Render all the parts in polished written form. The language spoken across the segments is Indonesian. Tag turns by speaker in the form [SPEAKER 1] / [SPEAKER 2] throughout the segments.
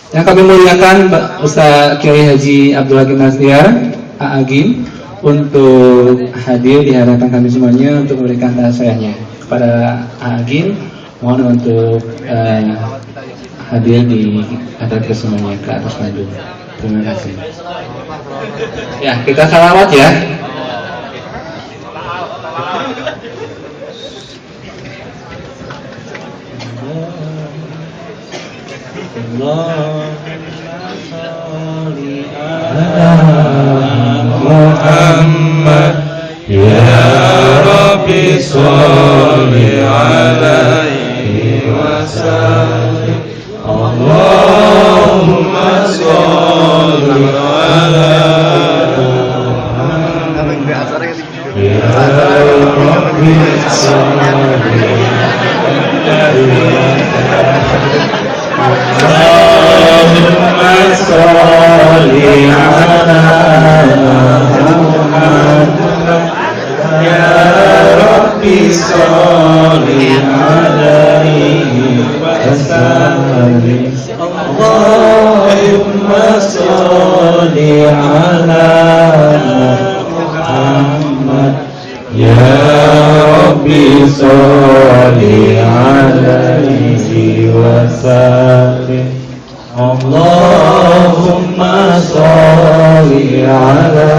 [SPEAKER 1] Yang kami muliakan Ustaz Kiai Haji Abdul Hakim Nasriar Agim untuk hadir di hadapan kami semuanya untuk memberikan tasayanya kepada Agim. Mohon untuk hadir di hadapan semuanya ke atas maju. Terima kasih. Ya, kita salawat ya.
[SPEAKER 2] Muhammad ya Rabbi sholli alaihi wasallim. Allahumma sholli ala Muhammad ya Rabbi sholli Allahumma sholli ala Muhammad ya Rabbi sholli alaihi wasallim. Allahumma sholli ala Muhammad ya Rabbi sholli alaihi wasallim. Allahumma sholli ala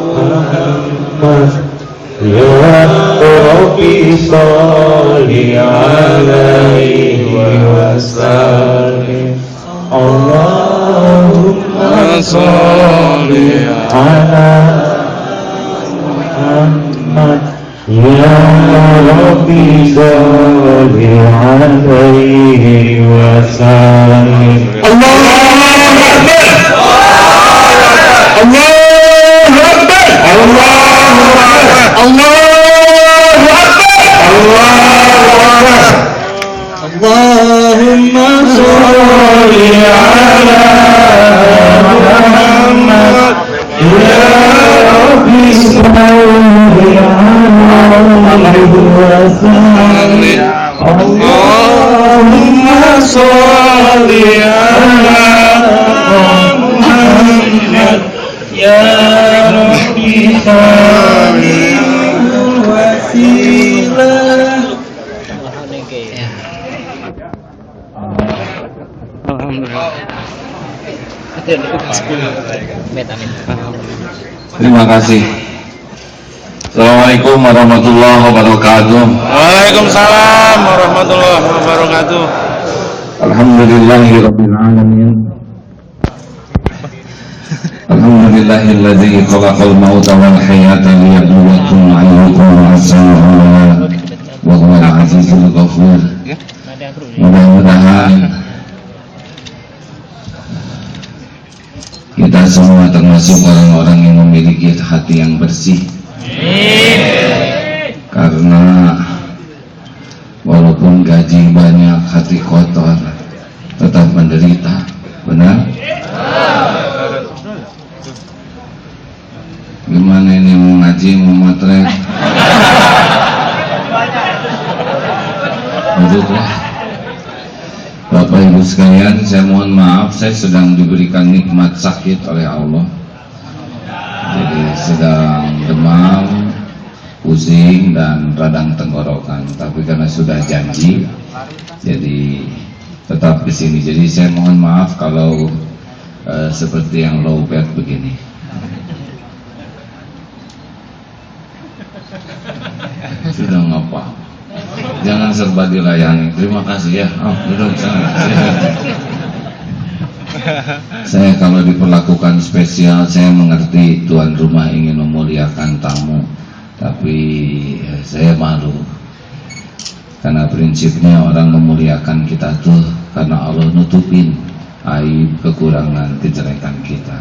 [SPEAKER 2] Muhammad ya Rabbi sholli alaihi wasallim. Allahumma sholli ala Muhammad ya Rabbi sholli alaihi wasallim. Allahu Akbar. Allahu Akbar. Allahu Akbar. Allahu Akbar. Allahu Akbar. Allahumma sholli ala Muhammad ya Rabbi sholli alaihi wasallam. Allahumma sholli ala Muhammad ya Rabbi sholli wasilah.
[SPEAKER 3] Terima kasih. Assalamualaikum warahmatullahi wabarakatuh.
[SPEAKER 2] Waalaikumsalam warahmatullahi wabarakatuh.
[SPEAKER 3] Alhamdulillahirabbil alamin. Alhamdulillahilladzi khalaqal mauta wal hayata liyabluwakum ayyukum ahsanu amala wa huwal azizul ghafur. Mudah-mudahan kita semua termasuk orang-orang yang memiliki hati yang bersih. Karena walaupun gaji banyak, hati kotor, tetap menderita. Benar? Gimana ini mau ngaji, mau motret? Udahlah. Bapak Ibu sekalian, saya mohon maaf, saya sedang diberikan nikmat sakit oleh Allah. Jadi sedang demam, pusing dan radang tenggorokan. Tapi karena sudah janji, jadi tetap di sini. Jadi saya mohon maaf kalau seperti yang low bed begini. Sudah ngapa? Jangan serba dilayani. Terima kasih ya. Oh, duduk sana. Saya kalau diperlakukan spesial, saya mengerti tuan rumah ingin memuliakan tamu, tapi saya malu. Karena prinsipnya orang memuliakan kita tuh karena Allah nutupin aib, kekurangan, kejelekan kita.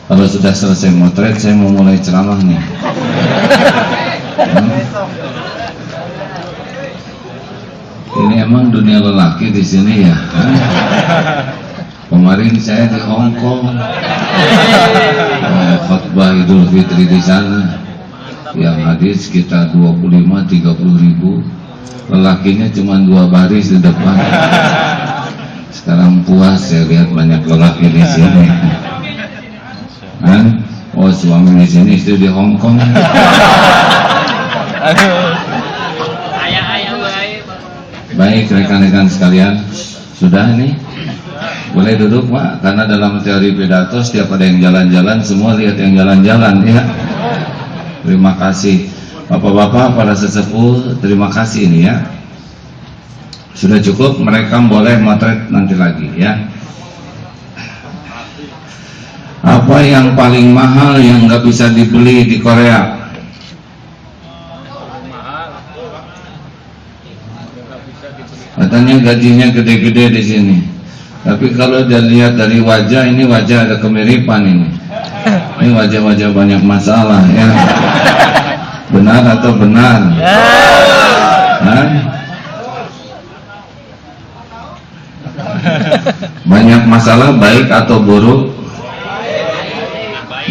[SPEAKER 3] Kalau sudah selesai motret, saya mau mulai ceramah nih. Ini emang dunia lelaki di sini ya. Kemarin saya di Hong Kong, khutbah Idul Fitri di sana, yang hadir sekitar 25-30 ribu. lelakinya cuma 2 baris di depan. Sekarang puas saya lihat banyak lelaki di sini. Oh, suami di sini, istri di Hong Kong. Baik rekan-rekan sekalian, sudah nih boleh duduk Pak, karena dalam teori pidato setiap ada yang jalan-jalan semua lihat yang jalan-jalan ya. Terima kasih bapak-bapak, para sesepuh, terima kasih ini ya. Sudah cukup, mereka boleh motret nanti lagi ya. Apa yang paling mahal yang nggak bisa dibeli di Korea? Katanya gajinya gede-gede di sini. Tapi kalau dia lihat dari wajah, ini wajah ada kemiripan ini. Ini wajah-wajah banyak masalah ya. Benar atau benar? Hah? Banyak masalah baik atau buruk?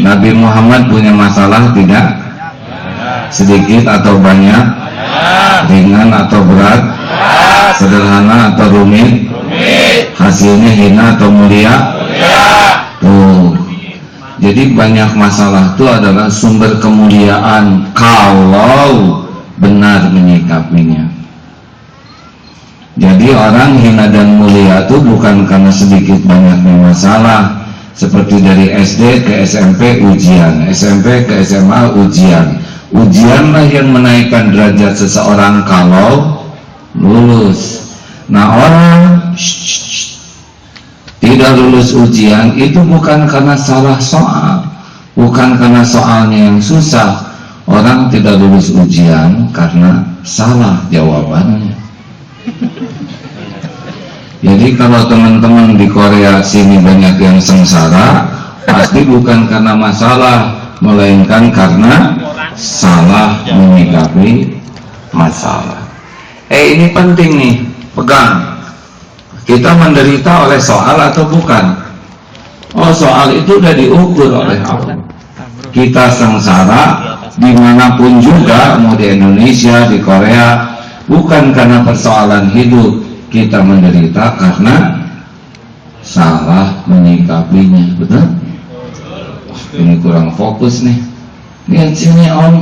[SPEAKER 3] Nabi Muhammad punya masalah tidak? Sedikit atau banyak? Ringan atau berat? Sederhana atau rumit? Hasilnya hina atau mulia? Tuh. Jadi banyak masalah itu adalah sumber kemuliaan kalau benar menyikapinya. Jadi orang hina dan mulia itu bukan karena sedikit banyaknya masalah. Seperti dari SD ke SMP ujian, SMP ke SMA ujian. Ujianlah yang menaikkan derajat seseorang kalau lulus. Nah orang tidak lulus ujian itu bukan karena salah soal, bukan karena soalnya yang susah. Orang tidak lulus ujian karena salah jawabannya. Jadi kalau teman-teman di Korea sini banyak yang sengsara, pasti bukan karena masalah, melainkan karena salah menyikapi masalah. Ini penting nih, pegang. Kita menderita oleh soal atau bukan? Oh, soal itu udah diukur oleh Allah. Kita sengsara dimanapun juga, mau di Indonesia, di Korea, bukan karena persoalan hidup. Kita menderita karena salah menyikapinya, betul? Ini kurang fokus nih. Lihat sini Om.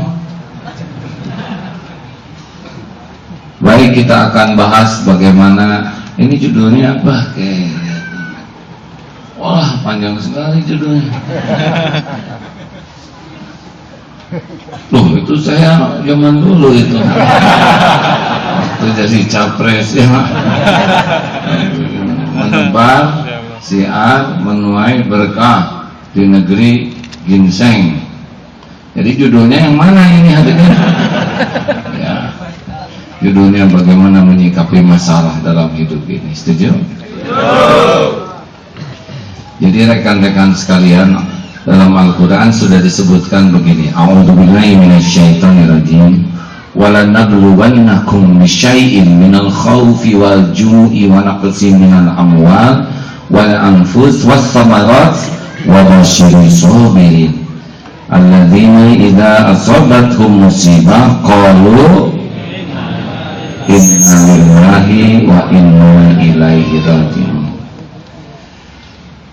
[SPEAKER 3] Baik, kita akan bahas bagaimana. Ini judulnya apa? Wah, panjang sekali judulnya. Loh, itu saya zaman dulu itu. Itu jadi capres ya. Menebar siar menuai berkah di negeri ginseng. Jadi judulnya yang mana ini hadirin? Ya. Judulnya bagaimana menyikapi masalah dalam hidup ini. Setuju? Jadi rekan-rekan sekalian, dalam Al-Quran sudah disebutkan begini. A'udzubillahi minasyaitonirrajim. وَلَنَبْلُوَنَّكُمْ بِشَيْءٍ مِنَ الْخَوْفِ وَالْجُوعِ وَنَقْصٍ مِنَ الْأَمْوَالِ وَالْأَنْفُسِ وَالثَّمَرَاتِ وَبَشِّرِ الصَّابِرِينَ الَّذِينَ إِذَا أَصَابَتْهُمْ مُصِيبَةٌ قَالُوا إِنَّا لِلَّهِ وَإِنَّا إِلَيْهِ رَاجِعُونَ.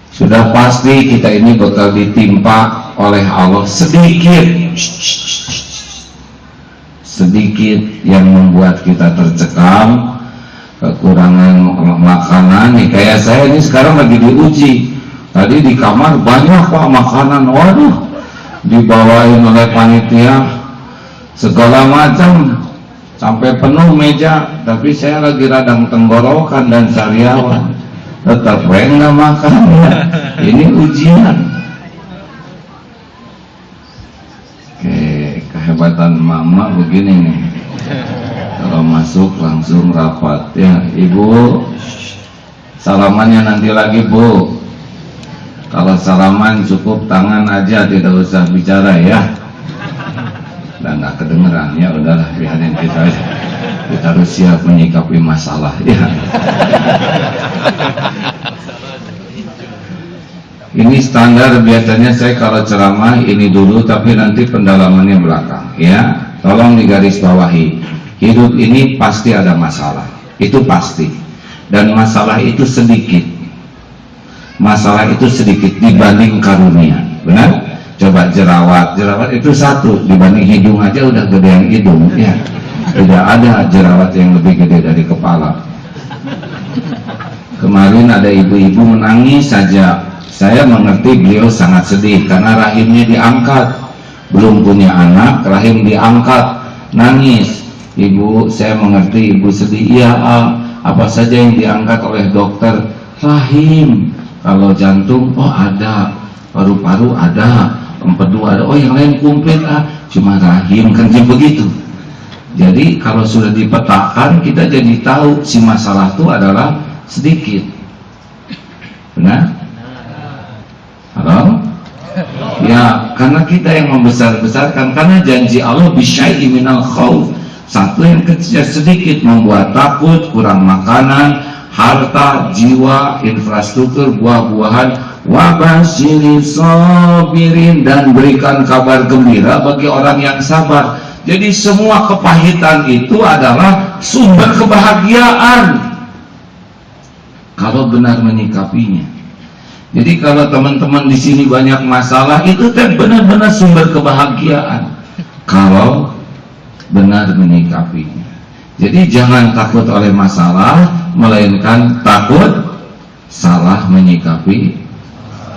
[SPEAKER 3] Sudah pasti kita ini bakal ditimpa oleh Allah sedikit yang membuat kita tercekam, kekurangan makanan nih. Kayak saya ini sekarang lagi diuji. Tadi di kamar banyak Pak makanan, waduh, dibawain oleh panitia segala macam sampai penuh meja. Tapi saya lagi radang tenggorokan dan sariawan, tetap nggak makan ya. Ini ujian. Kehebatan mama begini nih, kalau masuk langsung rapat ya. Ibu salamannya nanti lagi Bu. Kalau salaman cukup tangan aja, tidak usah bicara ya. Dan nggak kedengeran ya, udahlah biarin kita harus siap menyikapi masalah ya. Ini standar biasanya saya kalau ceramah ini dulu, tapi nanti pendalamannya belakang ya. Tolong digarisbawahi. hidup ini pasti ada masalah, itu pasti. Dan masalah itu sedikit. Masalah itu sedikit dibanding karunia. Benar? Coba jerawat itu satu dibanding hidung aja udah gedean hidung ya. Tidak ada jerawat yang lebih gede dari kepala. Kemarin ada ibu-ibu menangis saja. Saya mengerti beliau sangat sedih karena rahimnya diangkat. Belum punya anak, rahim diangkat, nangis. Ibu, saya mengerti ibu sedih. Iya, apa saja yang diangkat oleh dokter? Rahim. Kalau jantung, oh ada. Paru-paru ada. Empedu ada. Oh yang lain komplit cuma rahim, kan begitu. Jadi kalau sudah dipetakan, kita jadi tahu si masalah itu adalah sedikit. Benar? Halo? Ya, karena kita yang membesar-besarkan, karena janji Allah bisyai'i minal khauf. Satu yang kecil sedikit membuat takut, kurang makanan, harta, jiwa, infrastruktur, buah-buahan. Wabashiri sabirin, dan berikan kabar gembira bagi orang yang sabar. Jadi semua kepahitan itu adalah sumber kebahagiaan kalau benar menyikapinya. Jadi kalau teman-teman di sini banyak masalah, itu kan benar-benar sumber kebahagiaan kalau benar menyikapinya. Jadi jangan takut oleh masalah, melainkan takut salah menyikapi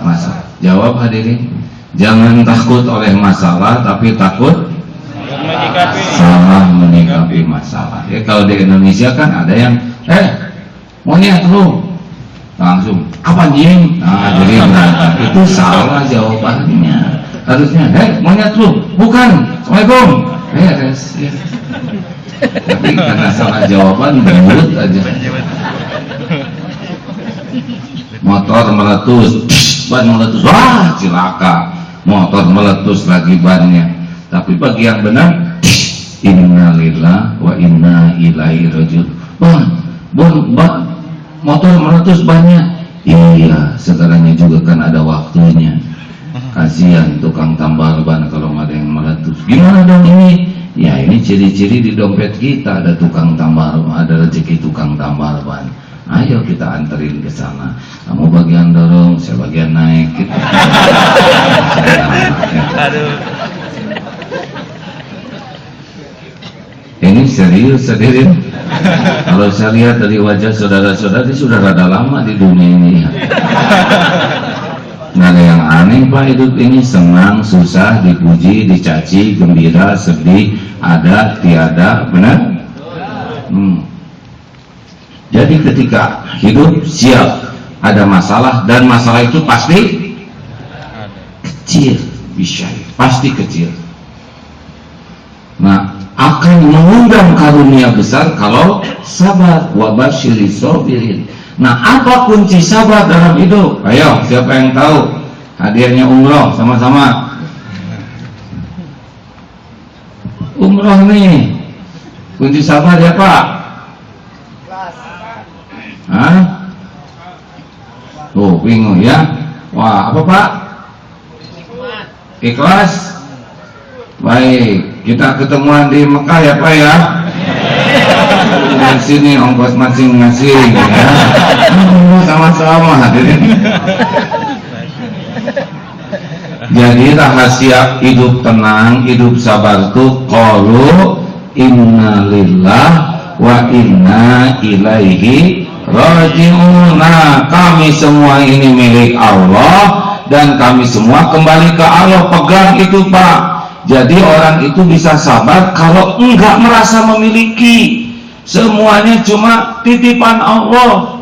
[SPEAKER 3] masalah. Jawab hadirin, jangan takut oleh masalah, tapi takut salah menyikapi masalah. Ya kalau di Indonesia kan ada yang monyet lu, langsung apa anjing? Nah, jadi berantem. Itu salah jawabannya. Harusnya monyet lu, bukan. Assalamualaikum. Beres ya. Tapi karena salah jawaban berut aja. Motor meletus, ban meletus, wah cilaka. Motor meletus lagi bannya. Tapi bagi yang benar, innalillah wa inna ilaihi rajiun. Motor meletus banyak. Iya, segalanya juga kan ada waktunya. Kasihan tukang tambal ban kalau ada yang meletus. Gimana dong ini? Ya ini ciri-ciri di dompet kita ada tukang tambal, ada rezeki tukang tambal ban. Ayo kita anterin ke sana. Kamu bagian dorong, saya bagian naik. Gitu.
[SPEAKER 2] Aduh.
[SPEAKER 3] Ini serius hadirin. Kalau saya lihat dari wajah saudara-saudari sudah rada lama di dunia ini. Nggak ada yang aneh Pak hidup ini, senang, susah, dipuji, dicaci, gembira, sedih, ada, tiada, benar? Jadi ketika hidup siap ada masalah, dan masalah itu pasti kecil, bisa pasti kecil. Nah, akan mengundang karunia besar kalau sabar. Wabashiri sabirin. Nah, apa kunci sabar dalam hidup? Ayo, siapa yang tahu? Hadiahnya umroh sama-sama. Umroh nih. Kunci sabar ya Pak? Hah? Oh, bingung ya? Wah, apa Pak? Ikhlas? Baik, kita ketemuan di Mekah ya Pak ya? Dan sini ongkos masing-masing ya. Sama-sama hadirin. Jadi rahasia hidup tenang, hidup sabar itu qalu innalillah wa inna ilaihi raji'un. Nah, kami semua ini milik Allah dan kami semua kembali ke Allah. Pegang itu Pak. Jadi orang itu bisa sabar kalau enggak merasa memiliki. Semuanya cuma titipan Allah.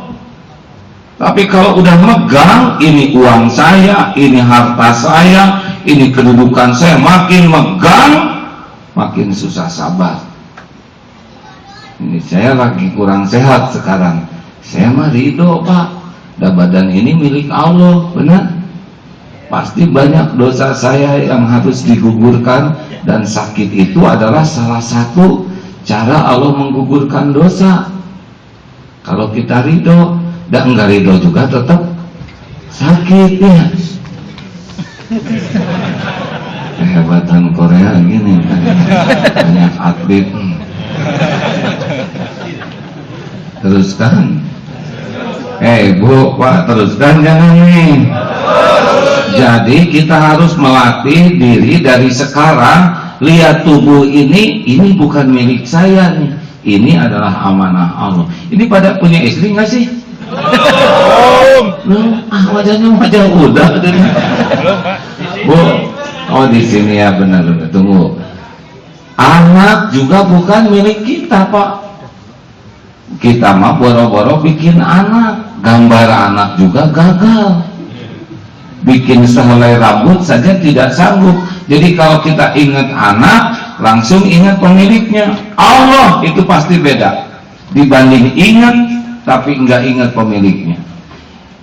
[SPEAKER 3] Tapi kalau udah megang, ini uang saya, ini harta saya, ini kedudukan saya, makin megang, makin susah sabar. Ini saya lagi kurang sehat sekarang. Saya mah ridho Pak. Dan badan ini milik Allah, benar? Pasti banyak dosa saya yang harus digugurkan, dan sakit itu adalah salah satu cara Allah menggugurkan dosa. Kalau kita ridho, dan enggak ridho juga tetap sakit ya. Kehebatan Korea gini kan, banyak atlet Teruskan. Bu, Pak, teruskan jangan nih. Jadi kita harus melatih diri dari sekarang. Lihat tubuh ini bukan milik saya nih. Ini adalah amanah Allah. Ini pada punya istri nggak sih? Belum. Wajahnya wajah udah. Bu, di sini ya benar. Tunggu. Anak juga bukan milik kita, Pak. Kita mah boro-boro bikin anak. Gambar anak juga gagal. Bikin sehelai rambut saja tidak sanggup. Jadi kalau kita ingat anak, langsung ingat pemiliknya. Allah itu pasti beda dibanding ingat tapi enggak ingat pemiliknya.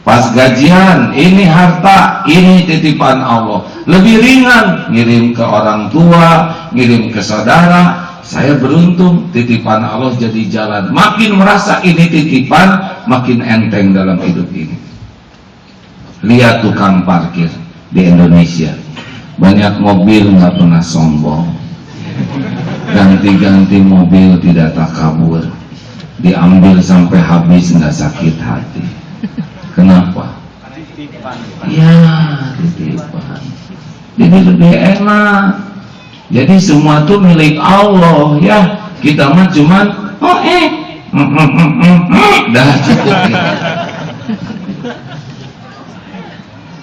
[SPEAKER 3] Pas gajian, ini harta, ini titipan Allah. Lebih ringan, ngirim ke orang tua, ngirim ke saudara. Saya beruntung, titipan Allah jadi jalan. Makin merasa ini titipan, makin enteng dalam hidup ini. Lihat tukang parkir di Indonesia, banyak mobil nggak pernah sombong, ganti-ganti mobil tidak takabur, diambil sampai habis nggak sakit hati. Kenapa? Ya, titipan. Jadi lebih enak. Jadi semua itu milik Allah ya. Kita mah cuman dah cukup ya.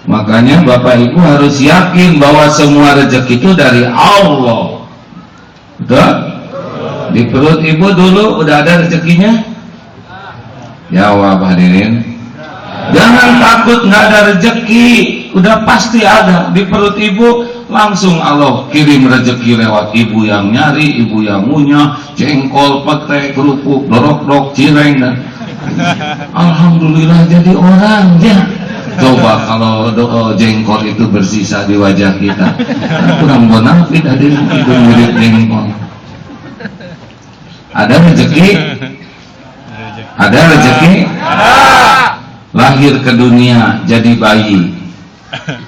[SPEAKER 3] Makanya Bapak Ibu harus yakin bahwa semua rezeki itu dari Allah. Betul? Di perut ibu dulu udah ada rezekinya? Jawab hadirin. Jangan takut nggak ada rezeki, udah pasti ada. Di perut ibu langsung Allah kirim rezeki lewat ibu yang nyari, ibu yang ngunyah, jengkol, pete, kerupuk, dorok-dorok, cireng dan alhamdulillah jadi orang ya. Coba kalau jengkol itu bersisa di wajah kita, kurang bonafit ada itu mirip jengkol. Ada rezeki? Ada rezeki? Lahir ke dunia jadi bayi,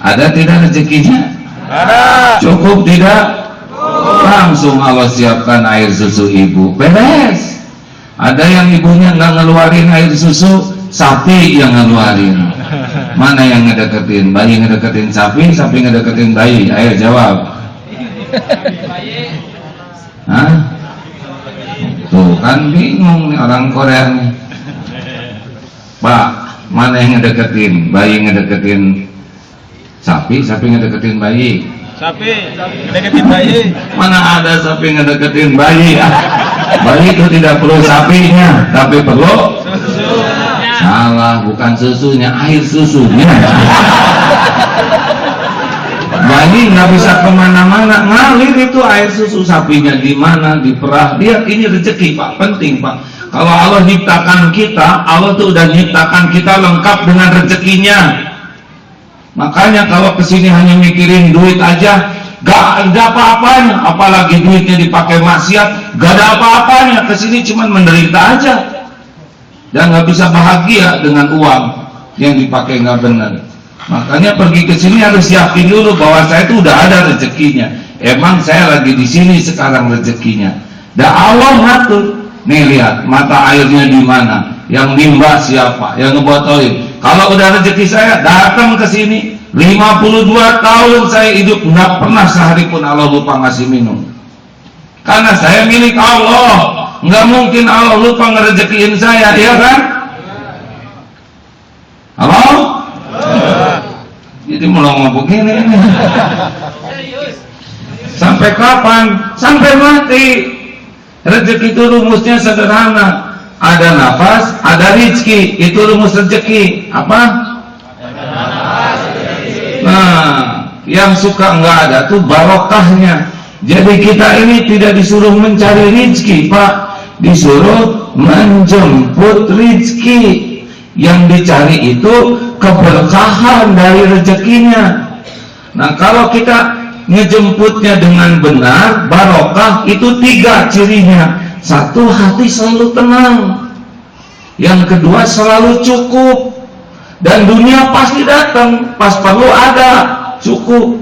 [SPEAKER 3] ada tidak rezekinya? Ada. Cukup tidak? Langsung Allah siapkan air susu ibu, beres. Ada yang ibunya nggak ngeluarin air susu, sapi yang ngeluarin. Mana yang ngedeketin? Bayi ngedeketin sapi, sapi ngedeketin bayi. Ayo jawab. Hah? Tuh kan bingung nih orang Korea nih. Pak, mana yang ngedeketin? Bayi ngedeketin sapi, sapi ngedeketin bayi.
[SPEAKER 2] Sapi ngedeketin bayi.
[SPEAKER 3] Mana ada sapi ngedeketin bayi? Bayi itu tidak perlu sapinya, tapi perlu susu. Salah, bukan susunya, air susunya. Bayi nggak bisa kemana-mana, ngalir itu air susu. Sapinya di mana? Diperah. Lihat ini rezeki Pak, penting Pak. Kalau Allah nyiptakan kita, Allah tuh udah nyiptakan kita lengkap dengan rezekinya. Makanya kalau kesini hanya mikirin duit aja, gak ada apa-apanya. Apalagi duitnya dipakai maksiat, gak ada apa-apanya. Kesini cuma menderita aja. Dan gak bisa bahagia dengan uang yang dipakai gak benar. Makanya pergi ke sini harus yakin dulu bahwa saya itu udah ada rezekinya. Emang saya lagi di sini sekarang rezekinya. Dan Allah ngatur. Nih lihat mata airnya di mana. Yang nimba siapa? Yang ngebotolin. Kalau udah rezeki saya datang ke sini, 52 tahun saya hidup nggak pernah sehari pun Allah lupa ngasih minum. Karena saya milik Allah. Nggak mungkin Allah lupa ngerezekiin saya, ya kan? Halo? Jadi melongo begini ini. Sampai kapan? Sampai mati. Rezeki itu rumusnya sederhana. Ada nafas, ada rizki. Itu rumus rezeki. Apa? Nah, yang suka nggak ada tuh barokahnya. Jadi kita ini tidak disuruh mencari rizki, Pak. Disuruh menjemput rizki. Yang dicari itu keberkahan dari rezekinya. Nah, kalau kita ngejemputnya dengan benar, barokah, itu 3 cirinya. 1, hati selalu tenang. Yang kedua, selalu cukup. Dan dunia pasti datang, pas perlu ada, cukup.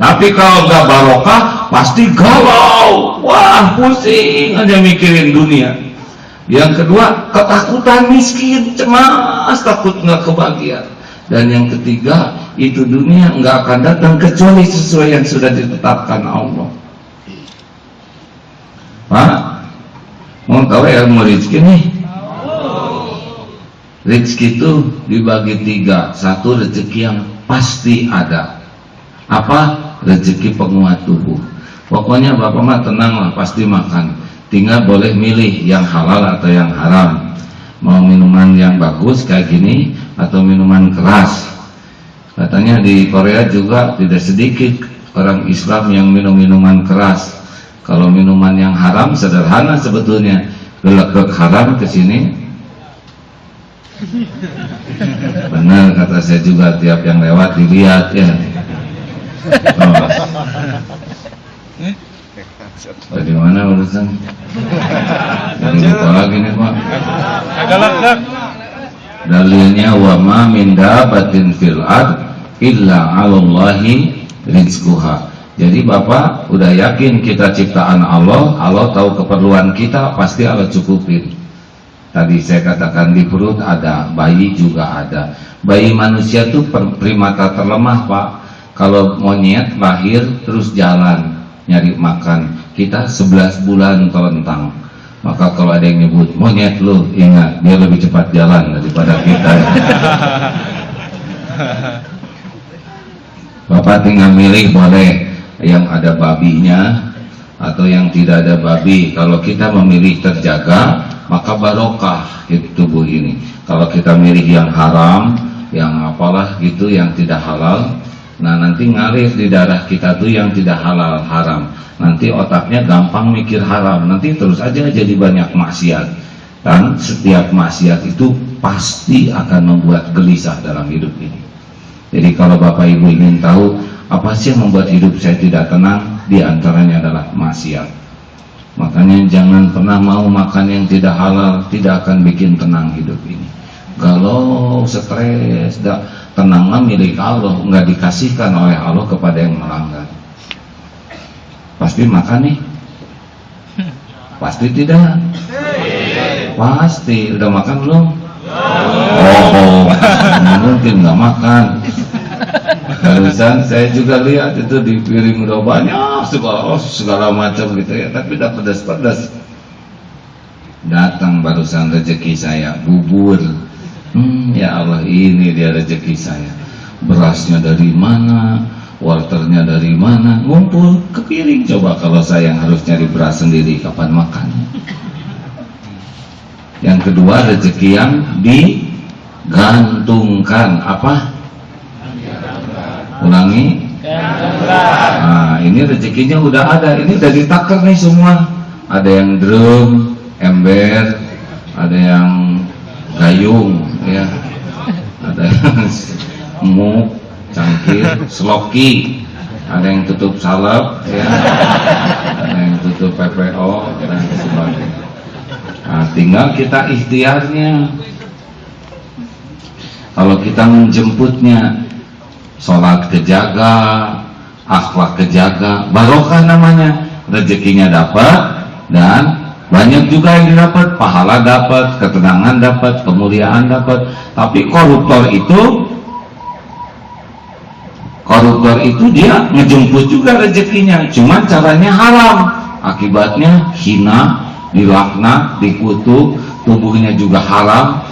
[SPEAKER 3] Tapi kalau nggak barokah, pasti galau. Wah, pusing aja mikirin dunia. Yang kedua, ketakutan miskin, cemas, takut nggak kebahagiaan. Dan yang ketiga, itu dunia nggak akan datang kecuali sesuai yang sudah ditetapkan Allah. Pak, mau tahu ya mau rezeki nih? Rezeki itu dibagi tiga. Satu, rezeki yang pasti ada. Apa? Rezeki penguat tubuh. Pokoknya bapak mah tenanglah, pasti makan. Tinggal boleh milih yang halal atau yang haram. Mau minuman yang bagus kayak gini atau minuman keras. Katanya di Korea juga tidak sedikit orang Islam yang minum minuman keras. Kalau minuman yang haram sederhana sebetulnya, gelek haram ke sini. Benar kata saya juga, tiap yang lewat dilihat ya. Oh. Bagaimana urusan? Jadi lupa lagi nih Pak.
[SPEAKER 2] Agak.
[SPEAKER 3] Dalilnya wa ma min dabatin fil ard illa 'alallahi rizquha. Jadi Bapak udah yakin kita ciptaan Allah, Allah tahu keperluan kita, pasti Allah cukupin. Tadi saya katakan di perut ada, bayi juga ada. Bayi manusia itu primata terlemah Pak. Kalau monyet lahir terus jalan nyari makan, kita 11 bulan telentang. Maka kalau ada yang nyebut monyet lu, ingat dia lebih cepat jalan daripada kita. Bapak tinggal milih, boleh yang ada babinya atau yang tidak ada babi. Kalau kita memilih terjaga, maka barokah hidup tubuh ini. Kalau kita milih yang haram, yang apalah gitu, yang tidak halal, nah nanti ngalir di darah kita tuh yang tidak halal, haram. Nanti otaknya gampang mikir haram, nanti terus aja jadi banyak maksiat. Dan setiap maksiat itu pasti akan membuat gelisah dalam hidup ini. Jadi kalau Bapak Ibu ingin tahu apa sih yang membuat hidup saya tidak tenang, di antaranya adalah maksiat. Makanya jangan pernah mau makan yang tidak halal, tidak akan bikin tenang hidup ini. Galau, stres, tenanglah milik Allah, nggak dikasihkan oleh Allah kepada yang melanggar. Pasti makan nih? Pasti tidak? Pasti. Udah makan belum? Oh, mungkin nggak makan. Barusan saya juga lihat itu di piring udah banyak segala macam gitu ya, tapi udah pedas-pedas. Datang barusan rezeki saya, bubur. Ya Allah, ini dia rezeki saya. Berasnya dari mana, wortelnya dari mana, ngumpul ke piring. Coba kalau saya yang harus nyari beras sendiri, kapan makan? Yang kedua, rezeki yang digantungkan. Apa? Ulangi. Nah, ini rezekinya udah ada. Ini udah ditakar nih semua. Ada yang drum, ember, ada yang gayung, ya, ada yang muk, cangkir, seloki, ada yang tutup salep, ya, ada yang tutup PPO dan sebagainya. Nah, tinggal kita ikhtiarnya. Kalau kita menjemputnya, sholat kejaga, akhlak kejaga, barokah namanya, rezekinya dapat dan banyak juga yang didapat, pahala dapat, ketenangan dapat, kemuliaan dapat. Tapi koruptor itu dia ngejemput juga rezekinya, cuman caranya haram, akibatnya hina, dilaknat, dikutuk, tubuhnya juga haram.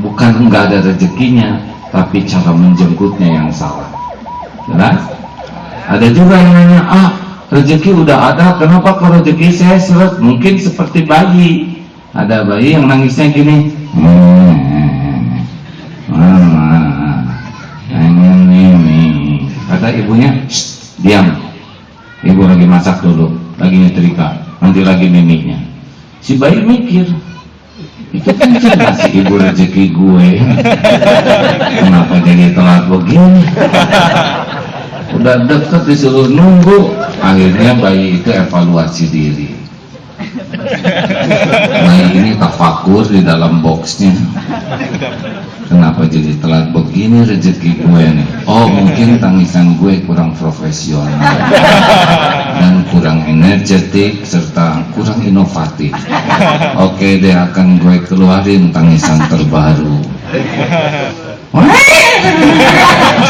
[SPEAKER 3] Bukan enggak ada rezekinya, tapi cara menjemputnya yang salah. Jelas? Ada juga yang nanya, rezeki udah ada, kenapa kok rezeki saya seret? Mungkin seperti bayi. Ada bayi yang nangisnya gini. Kata ibunya, diam. Ibu lagi masak dulu, lagi nyetrika, nanti lagi miminya. Si bayi mikir, itu kan jelas si ibu rezeki gue. Kenapa jadi telat begini? Udah deket disuruh nunggu. Akhirnya bayi itu evaluasi diri. Bayi ini tafakur di dalam boxnya. Kenapa jadi telat begini rezeki gue nih? Oh mungkin tangisan gue kurang profesional dan kurang energetik serta kurang inovatif. Oke deh, akan gue keluarin tangisan terbaru.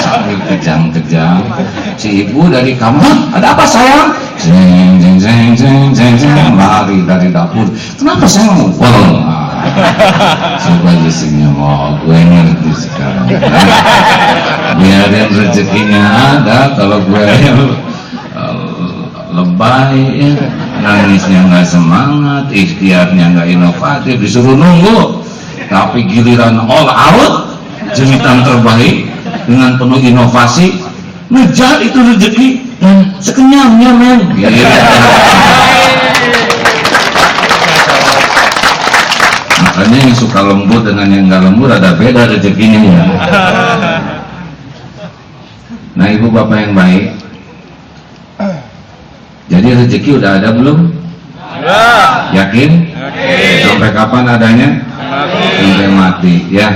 [SPEAKER 3] Sambil kejang-kejang, si ibu dari kamar, ada apa sayang? Jeng jeng jeng jeng jeng jeng, lari dari dapur. Kenapa sayang? Coba senyum, oh gue ngerti sekarang. Biarin rezekinya ada, kalau gue lebay, ya, nangisnya nggak semangat, ikhtiarnya nggak inovatif, disuruh nunggu. Tapi giliran all out, jeritan terbaik dengan penuh inovasi, ngejar itu rezeki sekenyangnya men. Makanya yang suka lembur dengan yang nggak lembur ada beda rezekinya ya. Nah ibu bapak yang baik, jadi rezeki udah ada belum? Yakin? Sampai kapan adanya? Sampai mati ya.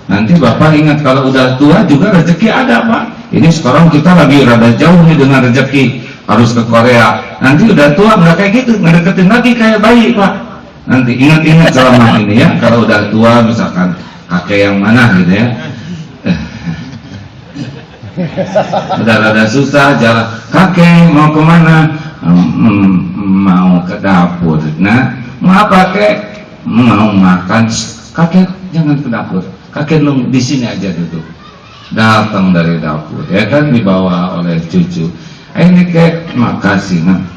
[SPEAKER 3] Nanti bapak ingat kalau udah tua juga rezeki ada pak. Ini sekarang kita lagi rada jauh nih dengan rezeki, harus ke Korea. Nanti udah tua nggak kayak gitu, nggak deketin lagi kayak bayi pak. Nanti ingat-ingat selama ini ya, kalau udah tua misalkan kakek yang mana gitu ya, udah rada susah jalan, kakek mau kemana? Mau ke dapur. Nah mau apa kek? Mau makan. Kakek jangan ke dapur, kakek nunggu di sini aja duduk. Datang dari dapur ya kan, dibawa oleh cucu. Ini kek makasih nak.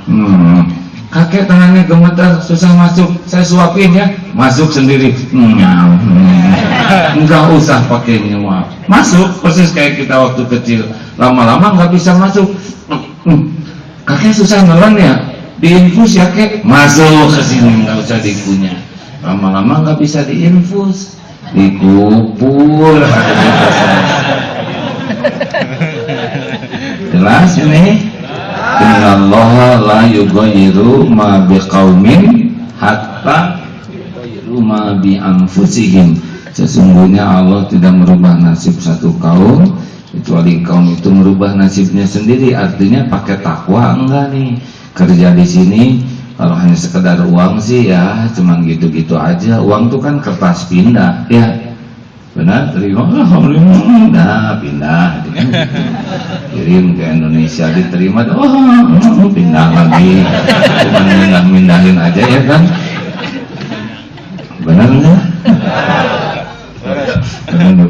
[SPEAKER 3] Kakek tangannya gemetar, susah masuk, saya suapin ya, masuk sendiri. Enggak usah pakai nyuap, masuk persis kayak kita waktu kecil. Lama-lama nggak bisa masuk. Kakek susah nelen ya, diinfus ya kek, masuk ke sini, nggak usah dikunyah. Lama-lama nggak bisa diinfus, dikupur. Jelas ini? Innallaha la yughayyiru ma biqaumin hatta yughayyiru ma bi anfusihim. Sesungguhnya Allah tidak merubah nasib satu kaum kecuali kaum itu merubah nasibnya sendiri. Artinya pakai takwa enggak nih? Kerja di sini kalau hanya sekedar uang sih ya cuman gitu-gitu aja. Uang tuh kan kertas pindah ya. Benar, terima, nah pindah, kirim ke Indonesia, diterima, pindah lagi, cuma mindahin aja ya kan, benar nggak?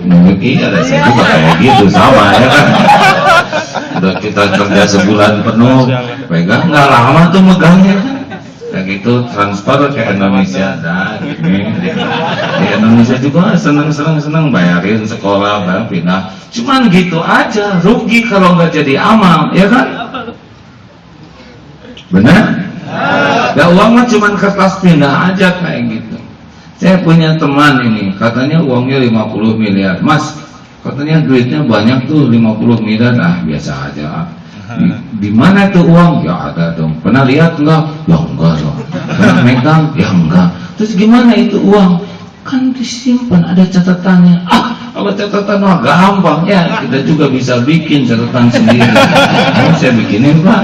[SPEAKER 3] Nunjuk iya, saya juga kayak gitu sama ya kan. Udah kita kerja sebulan penuh, pegang nggak lama tuh megangnya kan. Kayak gitu transfer ke Indonesia dan di Indonesia juga senang bayarin sekolah barang pindah, cuman gitu aja, rugi kalau nggak jadi amal ya kan, benar? Ya uang mah cuman kertas pindah aja kayak gitu. Saya punya teman ini katanya uangnya 50 miliar, mas katanya duitnya banyak tuh 50 miliar, biasa aja. Di mana itu uang? Ya ada dong. Pernah lihat enggak? Ya enggak dong. Pernah megang? Ya enggak. Terus gimana itu uang? Kan disimpan, ada catatannya. Kalau catatan mah gampang ya. Kita juga bisa bikin catatan sendiri. Saya bikinin pak.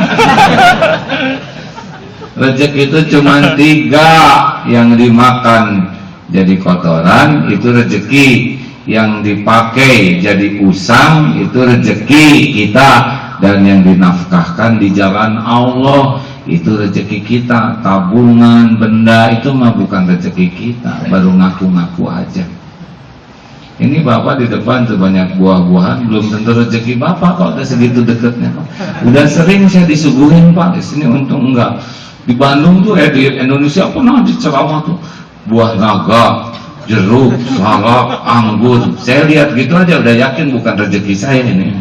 [SPEAKER 3] Rezeki itu cuma 3 yang dimakan jadi kotoran itu rezeki, yang dipakai jadi usang itu rezeki kita. Dan yang dinafkahkan di jalan Allah itu rezeki kita. Tabungan, benda itu mah bukan rezeki kita, baru ngaku-ngaku aja. Ini bapak di depan sebanyak buah-buahan, belum tentu rezeki bapak kok udah segitu deketnya pak. Udah sering saya disuguhin pak, di sini untung enggak. Di Bandung tuh di Indonesia pernah di ceramah tuh buah naga, jeruk, salak, anggur. Saya lihat gitu aja udah yakin bukan rezeki saya ini.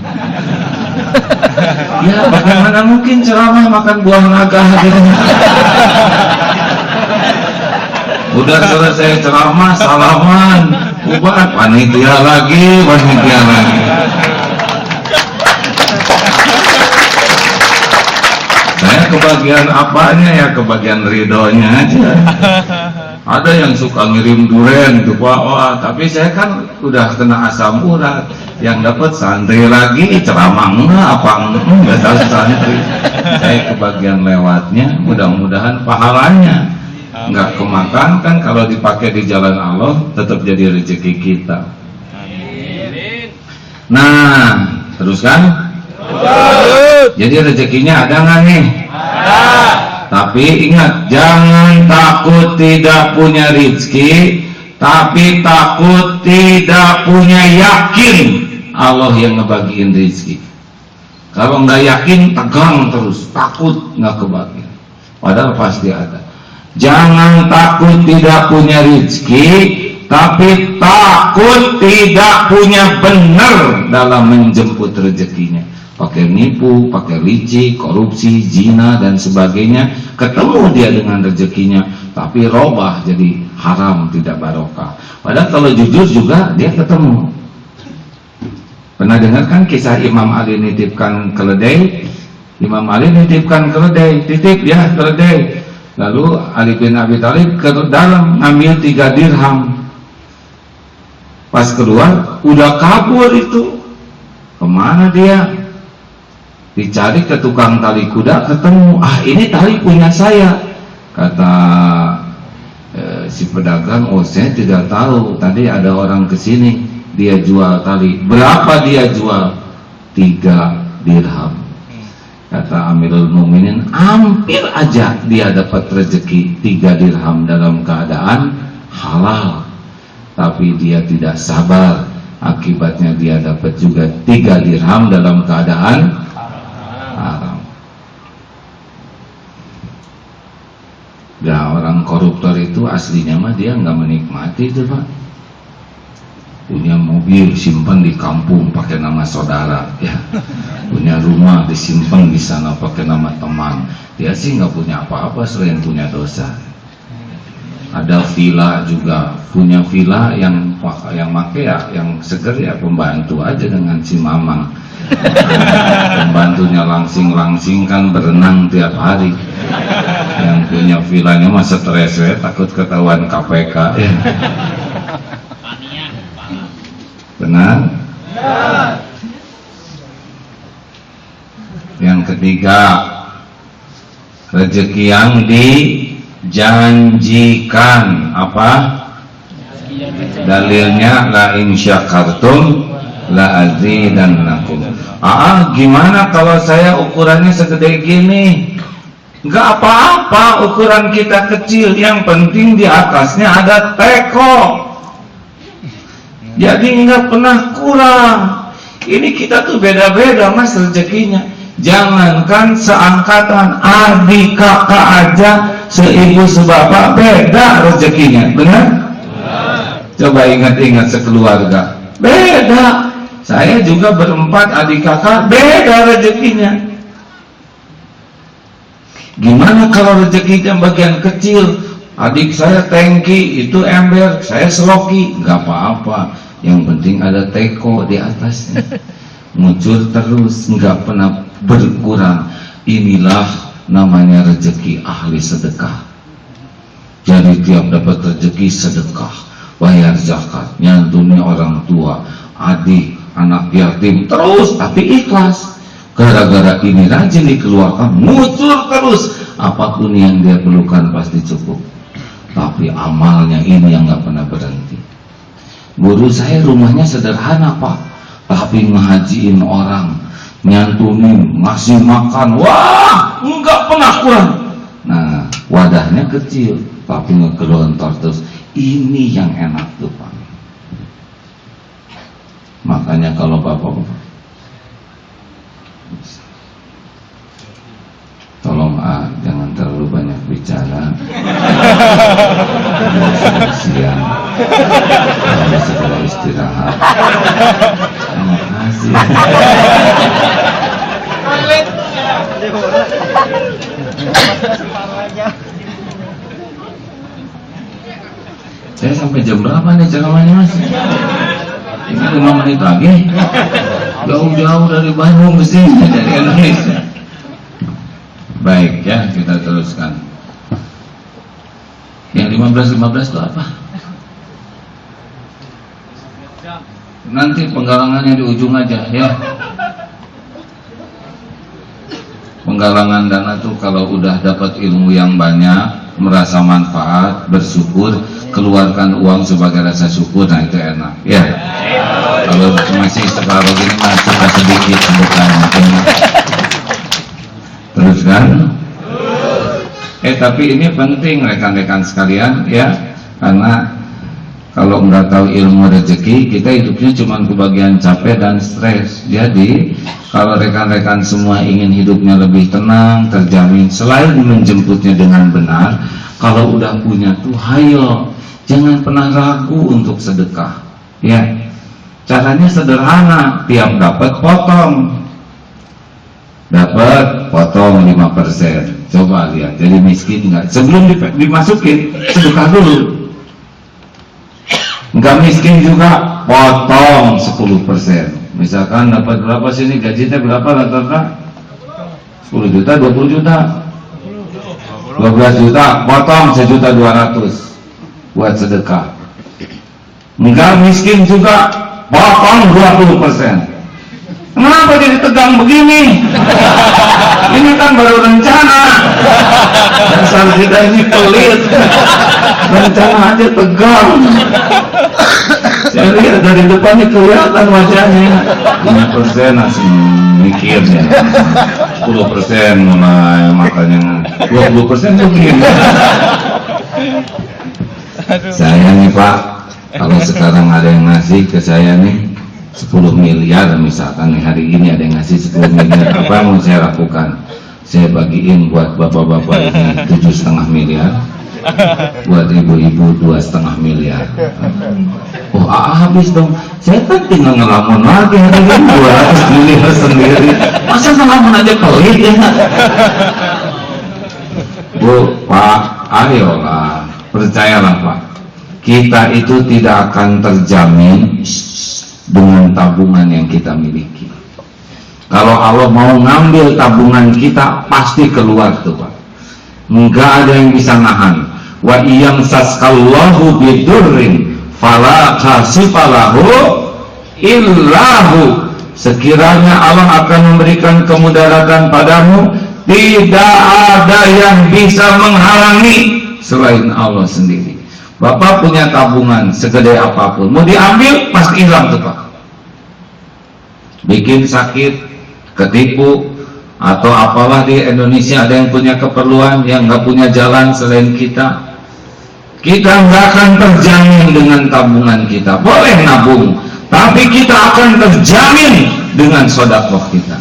[SPEAKER 3] Ya bagaimana mungkin ceramah makan buah naga gitu. Udah selesai ceramah salaman, bubar panitia lagi. Saya kebagian apanya ya, kebagian ridhonya aja. Ada yang suka ngirim duren tuh Pak, wah, tapi saya kan udah kena asam urat. Yang dapat santri lagi, ceramah enggak, apa enggak tahu santri. Saya kebagian lewatnya, mudah-mudahan pahalanya enggak kemakan kan, kalau dipakai di jalan Allah tetap jadi rezeki kita. Nah, teruskan. Jadi rezekinya ada nggak nih? Ada. Tapi ingat, jangan takut tidak punya rezeki, tapi takut tidak punya yakin Allah yang ngebagiin rezeki. Kalau nggak yakin, tegang terus, takut nggak kebagian. Padahal pasti ada. Jangan takut tidak punya rezeki, tapi takut tidak punya benar dalam menjemput rezekinya. Pakai nipu, pakai licik, korupsi, zina dan sebagainya, ketemu dia dengan rezekinya, tapi robah jadi haram, tidak barokah. Padahal kalau jujur juga dia ketemu. Pernah dengar kan kisah Imam Ali nitipkan keledai? Imam Ali nitipkan keledai, titip ya keledai. Lalu Ali bin Abi Thalib ke dalam ngambil 3 dirham. Pas keluar udah kabur itu. Kemana dia? Dicari ke tukang tali kuda, ketemu. Ah, ini tali punya saya. Kata si pedagang, oh saya tidak tahu, tadi ada orang kesini, dia jual tali. Berapa dia jual? 3 dirham. Kata Amirul Mukminin, hampir aja dia dapat rezeki 3 dirham dalam keadaan halal, tapi dia tidak sabar, akibatnya dia dapat juga 3 dirham dalam keadaan haram. Nah, orang koruptor itu aslinya mah dia nggak menikmati itu Pak. Punya mobil simpan di kampung pakai nama saudara, ya. Punya rumah disimpan di sana pakai nama teman. Dia sih nggak punya apa-apa selain punya dosa. Ada villa juga, punya villa yang make ya, yang seger ya pembantu aja dengan si Mamang. Pembantunya langsing kan berenang tiap hari. Yang punya villanya mah stres ya, takut ketahuan KPK ya. Benar? Yang ketiga, rezeki yang dijanjikan apa? Dalilnya la in syakartum la azidannakum. Gimana kalau saya ukurannya segede gini? Enggak apa-apa, ukuran kita kecil, yang penting di atasnya ada teko. Jadi enggak pernah kurang. Ini kita tuh beda-beda Mas rezekinya. Jangankan seangkatan, adik kakak aja, seibu sebapak beda rezekinya, benar? Coba ingat-ingat sekeluarga, beda. Saya juga berempat adik kakak, beda rezekinya. Gimana kalau rezekinya bagian kecil? Adik saya tangki, itu ember, saya seloki, nggak apa-apa. Yang penting ada teko di atasnya, muncul terus, nggak pernah berkurang. Inilah namanya rezeki ahli sedekah. Jadi tiap dapat rezeki sedekah, bayar zakat, nyantuni orang tua, adik, anak yatim, terus tapi ikhlas. Gara-gara ini rajin dikeluarkan, muncul terus. Apapun yang dia perlukan pasti cukup. Tapi amalnya ini yang nggak pernah berhenti. Guru saya rumahnya sederhana Pak, tapi ngehajiin orang, nyantunin, ngasih makan, wah nggak pernah kurang. Nah wadahnya kecil, tapi ngegelontor terus. Ini yang enak tuh Pak. Makanya kalau bapak-bapak, tolong jangan terlalu banyak bicara. Siang harus segera istirahat. Terima kasih. Saya sampai jam berapa nih ceramahnya Mas? Ini 5 menit lagi. Jauh-jauh dari Bandung ke sini, dari Indonesia. Baik ya, kita teruskan. Yang 15 itu apa? Nanti penggalangannya di ujung aja ya. Penggalangan dana tuh kalau udah dapat ilmu yang banyak, merasa manfaat, bersyukur, keluarkan uang sebagai rasa syukur, nah itu enak ya. Kalau masih separuh gini masih sedikit sedekahnya. Terus kan? Tapi ini penting rekan-rekan sekalian ya, karena kalau nggak tahu ilmu rezeki, kita hidupnya cuma kebagian capek dan stres. Jadi kalau rekan-rekan semua ingin hidupnya lebih tenang, terjamin, selain menjemputnya dengan benar, kalau udah punya tuh hayo, jangan pernah ragu untuk sedekah ya. Caranya sederhana, tiap dapat potong 5%. Coba lihat, jadi miskin nggak? Sebelum dimasukin, sedekah dulu. Nggak miskin juga, potong 10%. Misalkan dapat berapa sini, gajinya berapa rata-rata? 10 juta, 20 juta, 12 juta, potong 1.200.000 buat sedekah. Nggak miskin juga, potong 20%. Kenapa jadi tegang begini? Ini kan baru rencana. Dasar kita ini pelit. Rencana aja tegang. Saya lihat dari depan ini kelihatan wajahnya. 5% masih mikirnya, 10% mulai makanya, 20% mungkin. Saya nih Pak, kalau sekarang ada yang ngasih ke saya nih 10 miliar misalkan nih, hari ini ada yang ngasih 10 miliar, apa yang mau saya lakukan? Saya bagiin buat bapak-bapak ini 7,5 miliar, buat ibu-ibu 2,5 miliar. Oh habis dong, saya kan tinggal ngelamun lagi hari ini 200 miliar sendiri. Masa ngelamun aja pelit ya? Bu, Pak, ayolah, percayalah Pak, kita itu tidak akan terjamin dengan tabungan yang kita miliki. Kalau Allah mau ngambil tabungan kita, pasti keluar tuh Pak. Enggak ada yang bisa nahan. Wa iyam saskallahu bidurrin fala kashifalahu illahu. Sekiranya Allah akan memberikan kemudaratan padamu, tidak ada yang bisa menghalangi selain Allah sendiri. Bapak punya tabungan segede apapun, mau diambil pasti hilang tuh Pak. Bikin sakit, ketipu, atau apalah di Indonesia ada yang punya keperluan, yang nggak punya jalan selain kita. Kita nggak akan terjamin dengan tabungan kita. Boleh nabung, tapi kita akan terjamin dengan sedekah kita.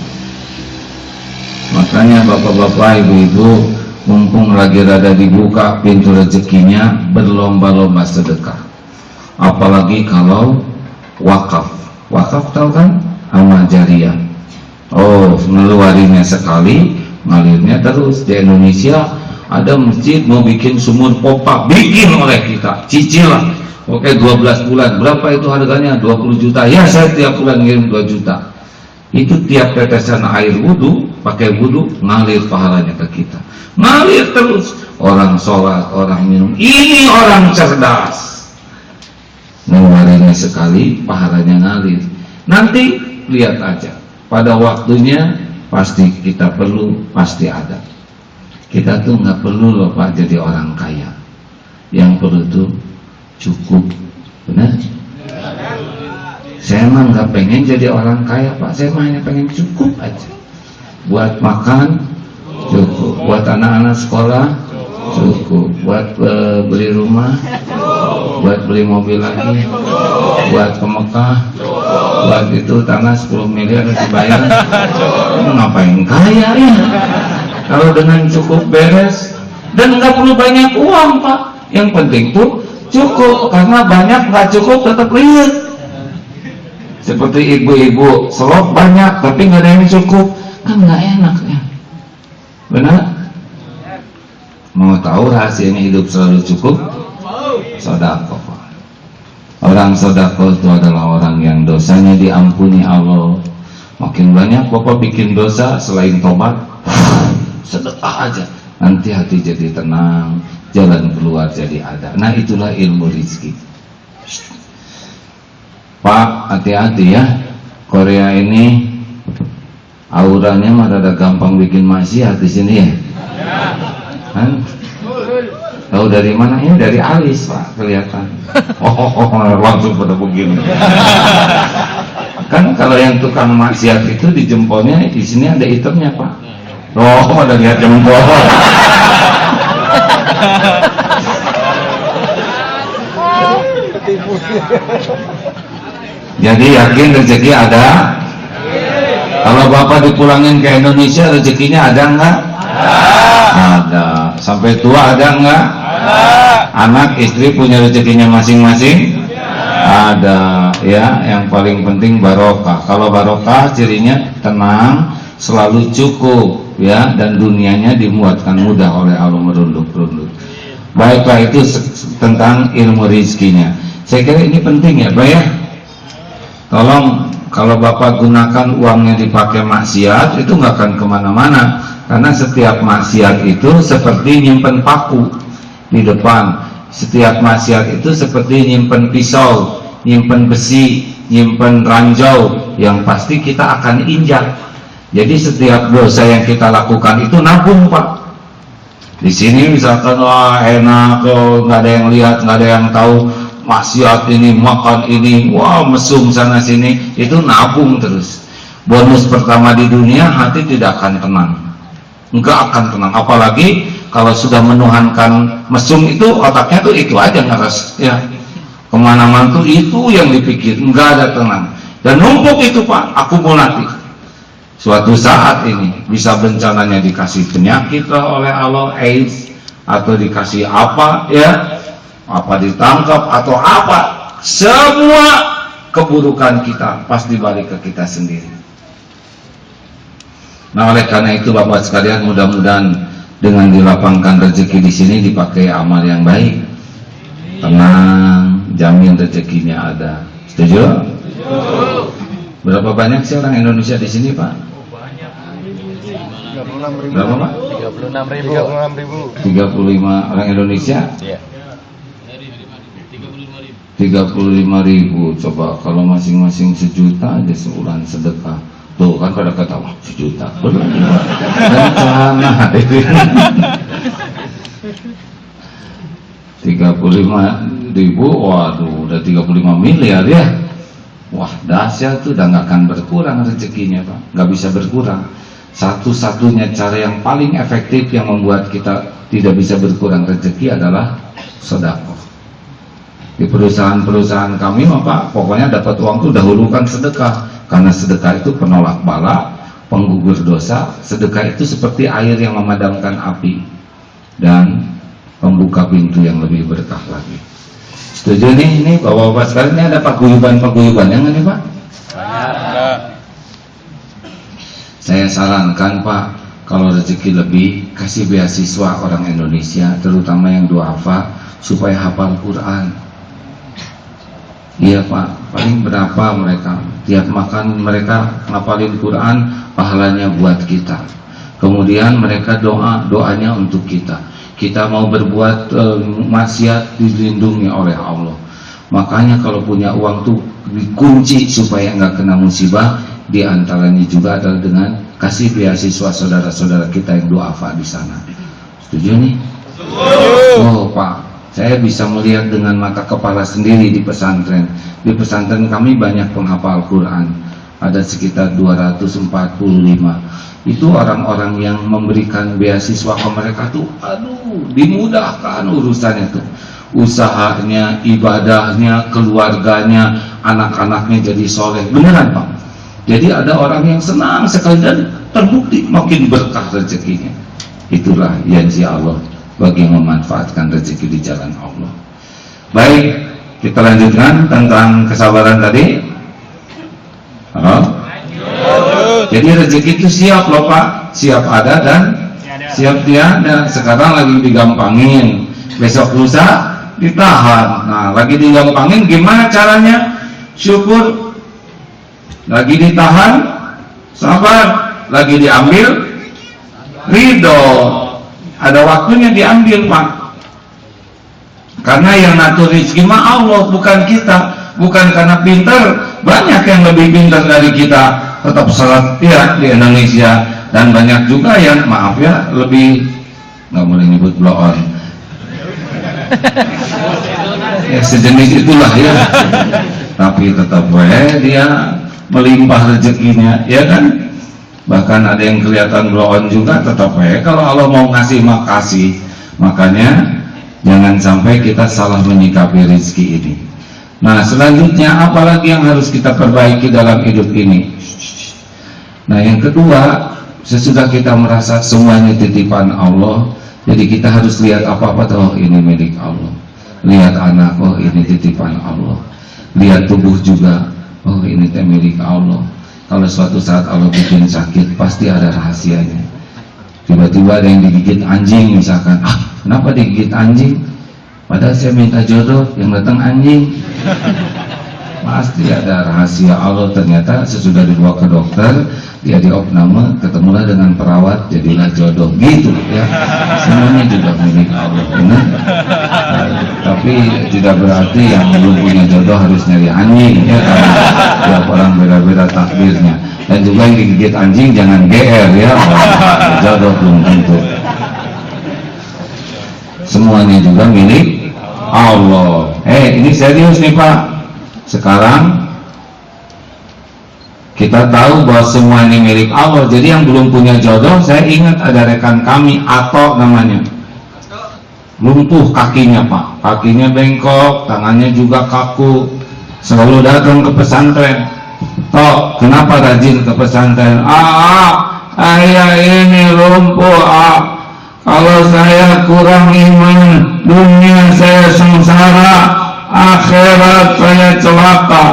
[SPEAKER 3] Makanya bapak-bapak, ibu-ibu, mumpung lagi rada dibuka pintu rezekinya, berlomba-lomba sedekah. Apalagi kalau wakaf. Wakaf tahu kan? Amal jariah. Oh, ngeluarinnya sekali, ngalirnya terus. Di Indonesia ada masjid mau bikin sumur pompa, bikin oleh kita, cicil lah. Oke, 12 bulan. Berapa itu harganya? 20 juta. Ya, saya tiap bulan ngirim 2 juta. Itu tiap tetesan air wudu, pakai wudu, ngalir pahalanya ke kita. Ngalir terus. Orang sholat, orang minum. Ini orang cerdas. Ngeluarinnya sekali, pahalanya ngalir. Nanti lihat aja, pada waktunya pasti kita perlu, pasti ada. Kita tuh nggak perlu loh Pak jadi orang kaya. Yang perlu tuh cukup, benar? Saya mah nggak pengen jadi orang kaya Pak, saya mah hanya pengen cukup aja. Buat makan cukup, buat anak-anak sekolah cukup, buat beli rumah, buat beli mobil lagi, buat ke Mekah, buat itu tanah 10 miliar dibayar. Ngapain kaya ya? Kalau dengan cukup beres, dan nggak perlu banyak uang Pak. Yang penting tuh cukup, karena banyak nggak cukup tetap lihat. Seperti ibu-ibu selop banyak tapi nggak ada yang cukup, kan nggak enak ya. Benar? Mau tahu rahasianya hidup selalu cukup? Sedekah. Orang sedekah itu adalah orang yang dosanya diampuni Allah. Makin banyak Bapak bikin dosa selain tobat, sedekah aja, nanti hati jadi tenang, jalan keluar jadi ada. Nah, itulah ilmu rizki. Pak, hati-hati ya, Korea ini auranya mah rada gampang bikin maksiat di sini ya. Kan? Tahu dari mana? Ini dari alis Pak, kelihatan. Langsung pada begini. Kan kalau yang tukang maksiat itu di jempolnya, di sini ada hitamnya Pak. Oh, ada lihat jempol. Jadi yakin rezeki ada. Kalau Bapak dipulangin ke Indonesia, rezekinya ada enggak? Ada. Sampai tua ada enggak? Anak istri punya rezekinya masing-masing? Ada. Ya, yang paling penting barokah. Kalau barokah cirinya tenang, selalu cukup, ya, dan dunianya dimuatkan mudah oleh Allah, merunduk-runduk. Baiklah, itu tentang ilmu rizkinya. Saya kira ini penting ya Pak ya. Tolong, kalau Bapak gunakan uangnya dipakai maksiat, itu nggak akan kemana-mana. Karena setiap maksiat itu seperti nyimpen paku di depan. Setiap maksiat itu seperti nyimpen pisau, nyimpen besi, nyimpen ranjau, yang pasti kita akan injak. Jadi setiap dosa yang kita lakukan itu nabung Pak. Di sini misalkan wah enak, nggak ada yang lihat, nggak ada yang tahu, maksiat ini, makan ini, wah mesum sana sini, itu nabung terus. Bonus pertama di dunia, hati tidak akan tenang, nggak akan tenang. Apalagi kalau sudah menuhankan mesum itu, otaknya tuh itu aja ngeres, ya. Kemana-mana tuh itu yang dipikir, nggak ada tenang. Dan numpuk itu Pak, akumulatif. Suatu saat ini bisa bencananya dikasih penyakit lah oleh Allah, AIDS, atau dikasih apa ya, apa ditangkap atau apa, semua keburukan kita pasti balik ke kita sendiri. Nah, oleh karena itu Bapak sekalian, mudah-mudahan dengan dilapangkan rezeki di sini dipakai amal yang baik, tenang, jamin rezekinya ada. Setuju? Berapa banyak sih orang Indonesia di sini Pak? Berapa Pak?
[SPEAKER 2] 36.000.
[SPEAKER 3] 35 orang Indonesia?
[SPEAKER 2] Iya.
[SPEAKER 3] 35.000. Coba kalau masing-masing 1 juta aja sebulan sedekah. Tuh kan pada kata wah 1 juta. Benar. Rencana itu. 35.000, waduh, udah 35 miliar ya. Wah, dahsyat tuh, udah nggak akan berkurang rezekinya Pak, nggak bisa berkurang. Satu-satunya cara yang paling efektif yang membuat kita tidak bisa berkurang rezeki adalah sedekah. Di perusahaan-perusahaan kami Pak, pokoknya dapat uang tuh dahulukan sedekah, karena sedekah itu penolak bala, penggugur dosa. Sedekah itu seperti air yang memadamkan api dan membuka pintu yang lebih berkah lagi. Setuju nih, ini Bapak-bapak sekalian, ini ada paguyuban yang nih Pak? Saya sarankan Pak, kalau rezeki lebih, kasih beasiswa orang Indonesia, terutama yang duafa, supaya hafal Quran. Iya Pak, paling berapa mereka, tiap makan mereka ngapalin Quran, pahalanya buat kita. Kemudian mereka doanya untuk kita. Kita mau berbuat maksiat, dilindungi oleh Allah. Makanya kalau punya uang tuh dikunci supaya nggak kena musibah. Di antaranya juga adalah dengan kasih beasiswa saudara-saudara kita yang duafa di sana. Setuju nih? Oh Pak, saya bisa melihat dengan mata kepala sendiri di pesantren. Di pesantren kami banyak penghafal Quran, ada sekitar 245. Itu orang-orang yang memberikan beasiswa ke mereka tuh, aduh, dimudahkan urusannya tuh, usahanya, ibadahnya, keluarganya, anak-anaknya jadi soleh. Beneran Pak. Jadi ada orang yang senang sekali dan terbukti makin berkah rezekinya. Itulah janji Allah bagi yang memanfaatkan rezeki di jalan Allah. Baik, kita lanjutkan tentang kesabaran tadi. Halo? Jadi rezeki itu siap loh Pak, siap ada dan siap tiada. Sekarang lagi digampangin, besok lusa ditahan. Nah, lagi digampangin, gimana caranya? Syukur. Lagi ditahan, sabar. Lagi diambil, ridho. Ada waktunya diambil, Pak. Karena yang ngatur rezeki mah Allah, bukan kita. Bukan karena pintar, banyak yang lebih pintar dari kita tetap salat ya di Indonesia, dan banyak juga yang maaf ya lebih, nggak boleh nyebut blow on ya sejenis itulah ya, tapi tetap dia melimpah rezekinya ya kan. Bahkan ada yang kelihatan blow on juga tetap kalau Allah mau ngasih makasih. Makanya jangan sampai kita salah menyikapi rezeki ini. Nah selanjutnya apalagi yang harus kita perbaiki dalam hidup ini? Nah yang kedua, sesudah kita merasa semuanya titipan Allah, jadi kita harus lihat apa-apa tuh ini milik Allah. Lihat anak, oh ini titipan Allah. Lihat tubuh juga, oh ini milik Allah. Kalau suatu saat Allah bikin sakit, pasti ada rahasianya. Tiba-tiba ada yang digigit anjing misalkan, kenapa digigit anjing? Padahal saya minta jodoh, yang datang anjing. Pasti ada rahasia Allah. Ternyata sesudah dibawa ke dokter, dia diopname, ketemulah dengan perawat, jadilah jodoh. Gitu ya. Semuanya juga milik Allah, benar. Tapi tidak berarti yang belum punya jodoh harus nyari anjing ya, karena tiap orang beda-beda takdirnya. Dan juga yang digigit anjing jangan GR ya, jodoh belum tentu. Semuanya juga milik Allah. Ini serius nih Pak. Sekarang kita tahu bahwa semua ini milik Allah. Jadi yang belum punya jodoh, saya ingat ada rekan kami Ato namanya. Lumpuh kakinya Pak. Kakinya bengkok, tangannya juga kaku. Selalu datang ke pesantren. Tok, kenapa rajin ke pesantren? Ayah ini lumpuh. Kalau saya kurang iman, dunia saya sengsara, akhirat saya celaka.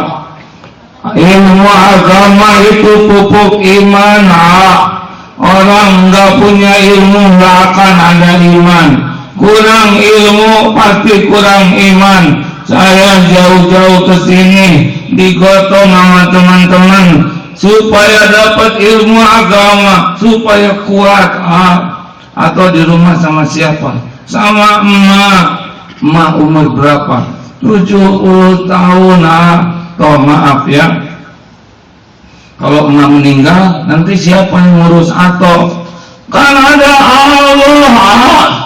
[SPEAKER 3] Ilmu agama itu pupuk iman. Orang nggak punya ilmu nggak akan ada iman. Kurang ilmu pasti kurang iman. Saya jauh-jauh ke sini digotong sama teman-teman supaya dapat ilmu agama, supaya kuat. Atau di rumah sama siapa? Sama emak umur berapa? 70 tahun. Toh maaf ya, kalau emak meninggal nanti siapa yang ngurus? Atau kan ada Allah.